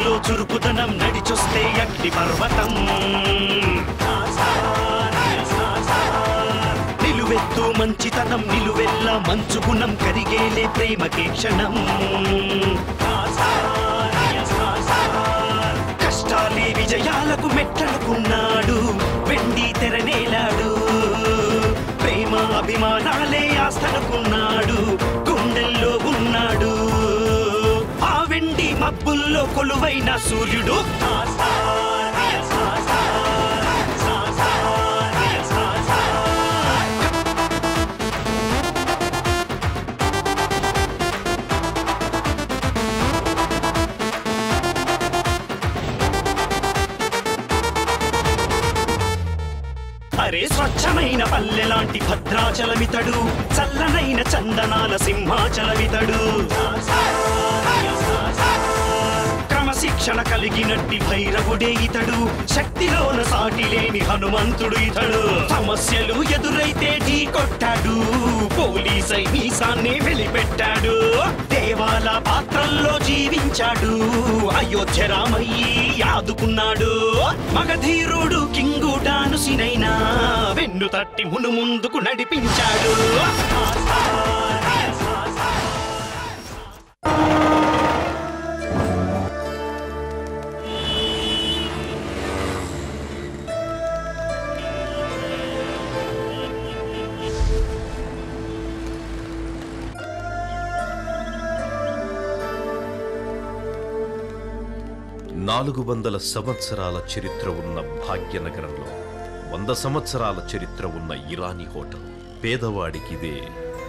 నడకల్లో చురుకుదనం నడిచొస్తే అగ్ని పర్వతం నిలువెత్తు మంచితనం నిలువెల్ల మంచుగుణం కరిగేలే ప్రేమకే క్షణం కష్టాలే విజయాలకు మెట్టనుకున్నాడు వెండి తెరనేలాడు ప్రేమ అభిమానాలే ఆస్తనుకున్నాడు గుండెల్లో ఉన్నాడు ఆ వెండి మబ్బుల్లో కొలువైన సూర్యుడు అరే స్వచ్ఛమైన పల్లెలాంటి భద్రాచలమితడు చల్లనైన చందనాల సింహాచలమితడు క్రమశిక్షణ కలిగినట్టి భైరవుడే ఇతడు శక్తిలోన సాటి లేని హనుమంతుడు ఇతడు సమస్యలు ఎదురైతే ఢీ కొట్టాడు పోలీసై మీసాన్ని వెలిపెట్టాడు దేవాల పాత్రల్లో జీవించాడు అయోధ్య రామయ్యి ఆదుకున్నాడు మగధీరుడు కింగుటాను సినైనా వెన్ను తట్టి మును ముందుకు నడిపించాడు 400 సంవత్సరాల చరిత్ర ఉన్న భాగ్యనగరంలో 100 సంవత్సరాల చరిత్ర ఉన్న ఇరానీ హోటల్ పేదవాడికి ఇదే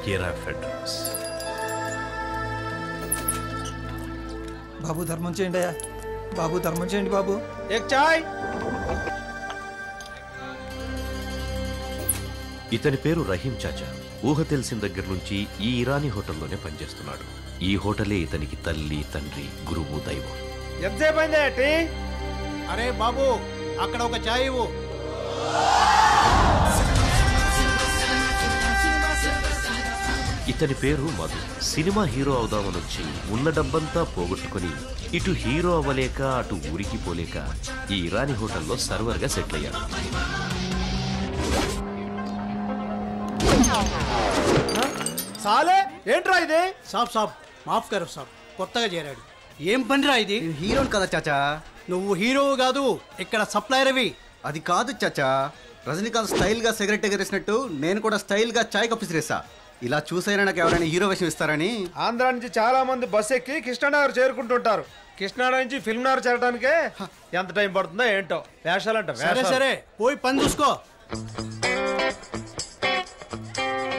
కేరాఫ్ అడ్రస్. బాబు ధర్మం చేయండి అయ్యా, బాబు ధర్మం చేయండి బాబు. ఏక్ చాయ్. ఇతని పేరు రహీం చాచా. ఊహ తెలిసిన దగ్గర నుంచి ఈ ఇరానీ హోటల్లోనే పనిచేస్తున్నాడు. ఈ హోటలే ఇతనికి తల్లి, తండ్రి, గురువు, దైవం. ఎంతసేపు అయింది? అరే బాబు, అక్కడ ఒక చాయ్ ఇవ్వు. ఇతని పేరు మధు. సినిమా హీరో అవుదామని వచ్చి ఉన్న డబ్బంతా పోగొట్టుకుని ఇటు హీరో అవ్వలేక అటు ఊరికి పోలేక ఈ ఇరానీ హోటల్లో సర్వర్ గా సెటిల్ అయ్యాడు. సాలే ఏంట్రా ఇది? సాబ్ సాబ్ మాఫ్ కరో సాబ్, కొత్తగా చేరాడు. ఏం పనిరా ఇది? హీరోని కదా చాచా. నువ్వు హీరో కాదు, ఇక్కడ సప్లైర్ అవి. అది కాదు చాచా, రజనీకాంత్ స్టైల్ గా సిగరెట్ ఎగరేసినట్టు నేను కూడా స్టైల్ గా చాయ్ కప్పు సిరేసా. ఇలా చూసైనా నాకు ఎవరైనా హీరో వేషం ఇస్తారని. ఆంధ్ర నుంచి చాలా మంది బస్ ఎక్కి కృష్ణానగర్ చేరుకుంటుంటారు. కృష్ణానగర్ నుంచి ఫిల్మ్ నగర్ చేరడానికే ఎంత టైం పడుతుందో ఏంటో. వేషాలంట. సరే సరే, పోయి పని చూసుకో.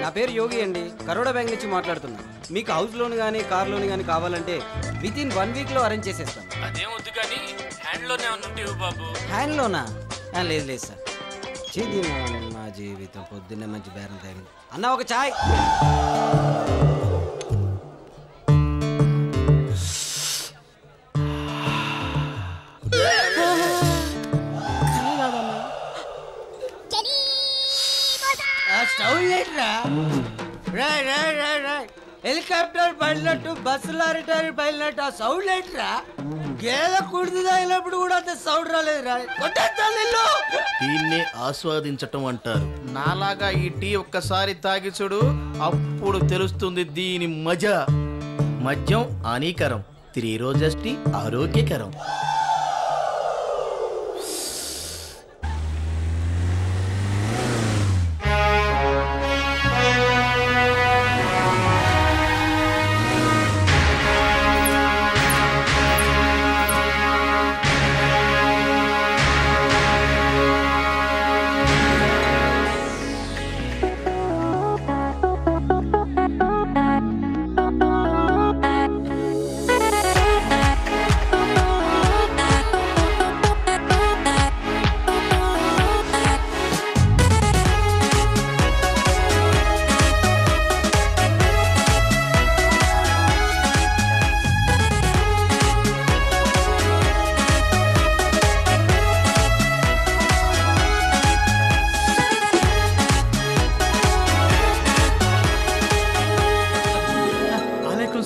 నా పేరు యోగి అండి, కరోడా బ్యాంక్ నుంచి మాట్లాడుతున్నా. మీకు హౌస్ లోన్ కానీ కార్ లోన్ కానీ కావాలంటే వితిన్ 1 వీక్ లో అరేంజ్ చేసేస్తాను. అదేం వద్దు కానీ హ్యాండ్ లోనే ఉంటే బాబు. హ్యాండ్ లోనా? లేదు లేదు సార్, చేది నా జీవితం పొద్దున్నే మంచి బేరం తగింది. అన్న ఒక చాయ్. హెలికాప్టర్ బయలునట్టు, బస్సు లారీ టైర్ బయలునట్టు ఆ సౌండ్ ఏంట్రా? గేద కుడిది తాగినప్పుడు కూడా అంత సౌండ్ రాలేదు రా. దీన్నే ఆస్వాదించటం అంటారు. నాలాగా ఈ టీ ఒక్కసారి తాగి చూడు, అప్పుడు తెలుస్తుంది దీని మజా. మద్యం హానికరం, 3 రోజెస్ టీ ఆరోగ్యకరం.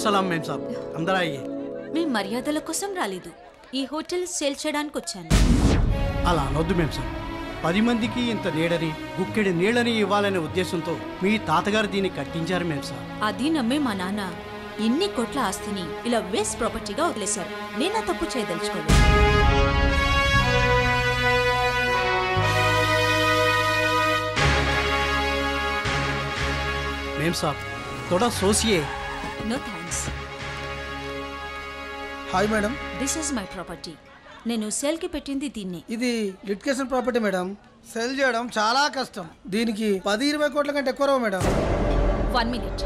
సలాం మేం సాబ్, అందరూ అయ్యే. మేము మర్యాదల కోసం రాలేదు, ఈ హోటల్ సేల్ చేయడానికి వచ్చాను. అలా అనొద్దు మేం సార్. 10 మందికి ఇంత నీడని గుక్కెడి నీళ్ళని ఇవ్వాలనే ఉద్దేశంతో మీ తాతగారు దీన్ని కట్టించారు మేం సార్. అది నమ్మే మా నాన్న ఇన్ని కోట్ల ఆస్తిని ఇలా వేస్ట్ ప్రాపర్టీగా వదిలేశారు. నేను ఆ తప్పు చేయదలుచుకోలేదు. మేం సార్ తోడా సోసియే. No thanks. Hi madam, this is my property. నేను సేల్ కి పెట్టింది దీన్ని. ఇది లిటిగేషన్ ప్రాపర్టీ మేడం. సెల్ చేయడం చాలా కష్టం. దీనికి 10-20 కోట్ల కంటే ఎక్కువ రావు మేడం. 1 minute.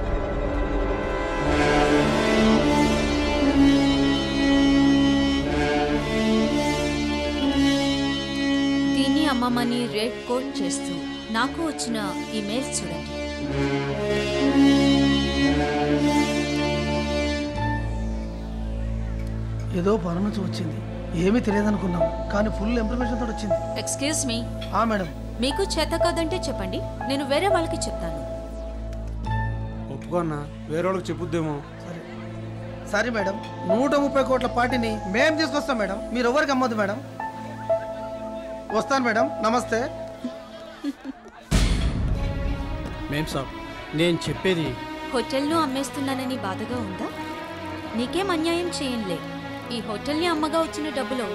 దీన్ని అమ్మమ్మని రేట్ కోట్ చేస్తూ నాకు వచ్చిన ఈమెయిల్స్ చూడండి. ఏదో పని నుంచి వచ్చింది, ఏమీ తెలియదనుకున్నాం, కానీ ఫుల్ ఇన్ఫర్మేషన్ తోటి వచ్చింది. Excuse me. మేడం, మీకు చేత కాదంటే చెప్పండి, నేను వేరే వాళ్ళకి చెప్తాను. ఒప్పుకోన్నా, వేరే వాళ్ళకి చెప్పుద్దేమో. సరే మేడం, 130 కోట్ల పార్టీని మేము తీసుకొస్తాం మేడం. మీరు ఎవరికి అమ్మద్దు మేడం. వస్తాను మేడం, నమస్తే. మేం సార్ నేను చెప్పేది, హోటల్ను అమ్మేస్తున్నానని బాధగా ఉందా? నీకేం అన్యాయం చేయంలే. ఈ హోటల్ని అమ్మగా వచ్చిన డబ్బులో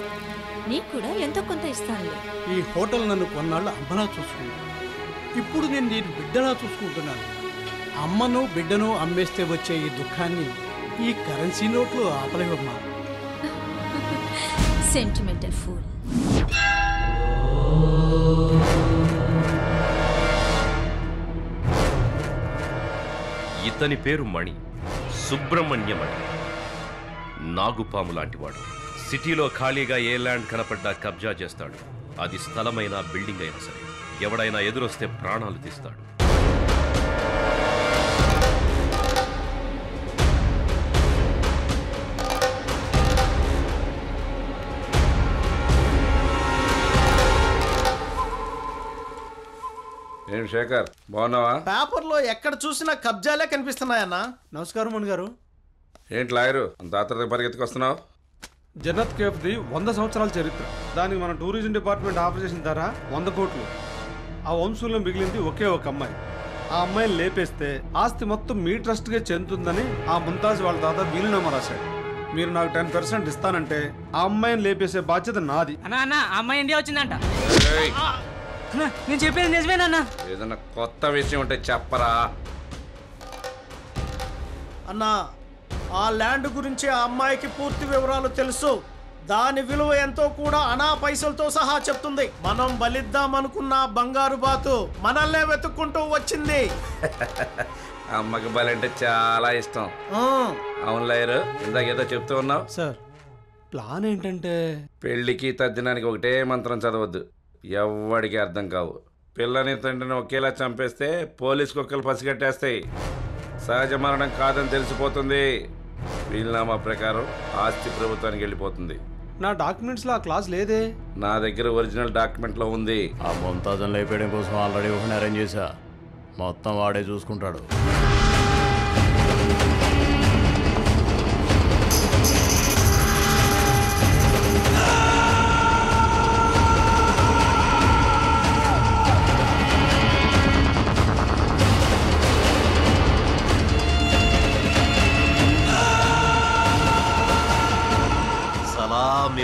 నీకు కూడా ఎంతో కొంత ఇస్తానులే. ఈ హోటల్ నన్ను కొన్నాళ్ళు అమ్మలా చూసుకున్నాను. ఇప్పుడు నేను దీన్ని బిడ్డలా చూసుకుంటున్నాను. అమ్మను బిడ్డను అమ్మేస్తే వచ్చే ఈ దుఃఖాన్ని ఈ కరెన్సీ నోట్లు ఆపలేవమ్మా. Sentimental pool. ఇతని పేరు మణి, సుబ్రహ్మణ్యమణి. నాగుపాము లాంటివాడు. సిటీలో ఖాళీగా ఏ ల్యాండ్ కనపడ్డా కబ్జా చేస్తాడు. అది స్థలమైనా బిల్డింగ్ అయినా సరే. ఎవడైనా ఎదురొస్తే ప్రాణాలు తీస్తాడు. ఏం శేఖర్, బాగున్నావా? పేపర్లో ఎక్కడ చూసినా కబ్జాలే కనిపిస్తున్నాయన్నా. నమస్కారం ముని గారు. ఏంటి లాయరు అంత ఆత్రత పరిగెత్తుకొస్తున్నావు? జన్నత్ కేఫ్ది 100 సంవత్సరాల చరిత్ర. దానికి మన టూరిజం డిపార్ట్మెంట్ ఆఫర్ చేసిన ధర 100 కోట్లు. ఆ వంశంలో మిగిలింది ఒకే ఒక అమ్మాయి. ఆ అమ్మాయిని లేపేస్తే ఆస్తి మొత్తం మీ ట్రస్ట్గా చెందుతుందని ఆ ముంతాజ్ వాళ్ళ తాత వీలునామా రాశాడు. మీరు నాకు 10% ఇస్తానంటే ఆ అమ్మాయిని లేపేసే బాధ్యత నాది. అన్న ఆ అమ్మాయి ఇండియా వచ్చిందంట. నేను చెప్పేది నిజమేనన్నా. ఏదన్నా కొత్త విషయం ఉంటే చెప్పరా అన్నా. ఆ ల్యాండ్ గురించి ఆ అమ్మాయికి పూర్తి వివరాలు తెలుసు. దాని విలువ ఎంతో కూడా అనా పైసలతో సహా చెప్తుంది. మనం బలిద్దామనుకున్న బంగారు బాతు మనల్నే వెతుక్కుంటూ వచ్చింది. అమ్మకి బలంటే చాలా ఇష్టం. అవును లాయరు, ఇందాకేదో చెప్తూ ఉన్నావు. సార్ ప్లాన్ ఏంటంటే పెళ్లికి తద్దినానికి ఒకటే మంత్రం చదవద్దు, ఎవ్వడికి అర్థం కావు. పిల్లని తండ్రిని ఒకేలా చంపేస్తే పోలీసు కుక్కలు పసిగట్టేస్తాయి. సహజ మరణం కాదని తెలిసిపోతుంది. వీలునామా ప్రకారం ఆస్తి ప్రభుత్వానికి వెళ్ళిపోతుంది. నా డాక్యుమెంట్స్లో ఆ క్లాస్ లేదే. నా దగ్గర ఒరిజినల్ డాక్యుమెంట్లో ఉంది. ఆ ముంతాజన్ లేపేయడం కోసం ఆల్రెడీ ఒకటి అరేంజ్ చేశా. మొత్తం వాడే చూసుకుంటాడు.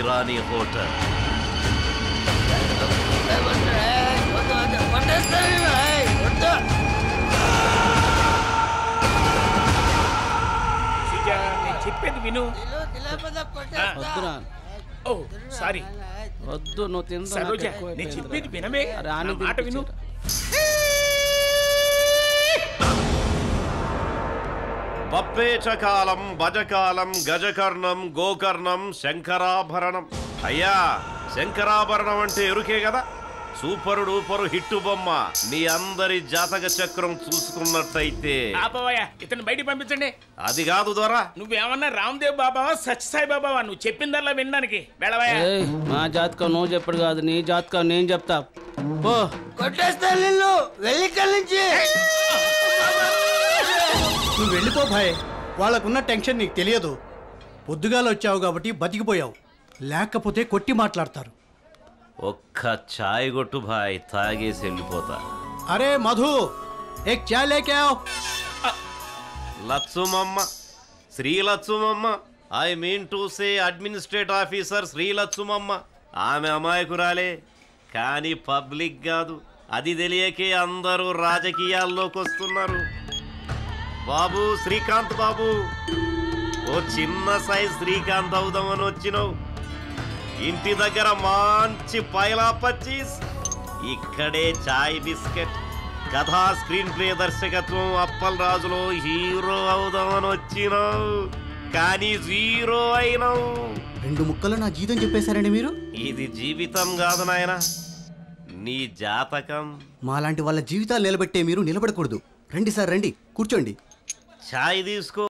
ఇరానీ హోటల్. చెప్పేది విను. ఓ సారీ, వద్దు నువ్వు సరోజా, నేను చెప్పేది వినమే, మాట విను. బప్పేచకాలం, భజకాలం, గజకర్ణం, గోకర్ణం, శంకరాభరణం. అయ్యా, శంకరాభరణం అంటే ఎరుకే కదా. సూపరు డూపరు హిట్టు బొమ్మ. మీ అందరి జాతక చక్రం చూసుకున్నట్టయితే ఇతను బయటికి పంపించండి. అది కాదు దొరా, నువ్వేమన్నా రామ్దేవ్ బాబావా సత్యసాయి బాబావా? నువ్వు చెప్పిందల్లా వినడానికి వెళ్ళవయ్యా. మా జాతకం నువ్వు చెప్పడు కాదు, నీ జాతకం నేను చెప్తా. కొట్టేస్తా నిన్ను, వెళ్ళిక్కడి నుంచి. నువ్వు వెళ్ళిపో భాయ్, వాళ్ళకున్న టెన్షన్ నీకు తెలియదు. పొద్దుగాల వచ్చావు కాబట్టి బతికిపోయావు. లేకపోతే కొట్టి మాట్లాడతారు. ఒక్క ఛాయ్ కొట్టు భాయ్, తాగేసి వెళ్ళిపోతా. అరే మధు, ఏక్ చాయ్ లేకే आओ. Lachchumamma, Shri Lachchumamma, I mean to say administrative officer Shri Lachchumamma. ఆమె అమాయకురాలే, కానీ పబ్లిక్ కాదు. అది తెలియకే అందరూ రాజకీయాల్లోకి వస్తున్నారు. బాబు శ్రీకాంత్ బాబు, ఓ చిన్న సైజ్ శ్రీకాంత్ అవుదామని వచ్చినావు. ఇంటి దగ్గర మంచి పైలా పచ్చీస్, ఇక్కడే చాయ్ బిస్కెట్. కథా స్క్రీన్ ప్లే దర్శకత్వం అప్పల్ రాజులో హీరో అవుదామని వచ్చినావు, కానీ జీరో అయినావు. 2 ముక్కలు నా జీతం చెప్పేశారండి మీరు. ఇది జీవితం కాదు నాయన, నీ జాతకం. మాలాంటి వాళ్ళ జీవితాలు నిలబెట్టే మీరు నిలబడకూడదు. రండి సార్, రండి కూర్చోండి. ఛాయ్ తీసుకో.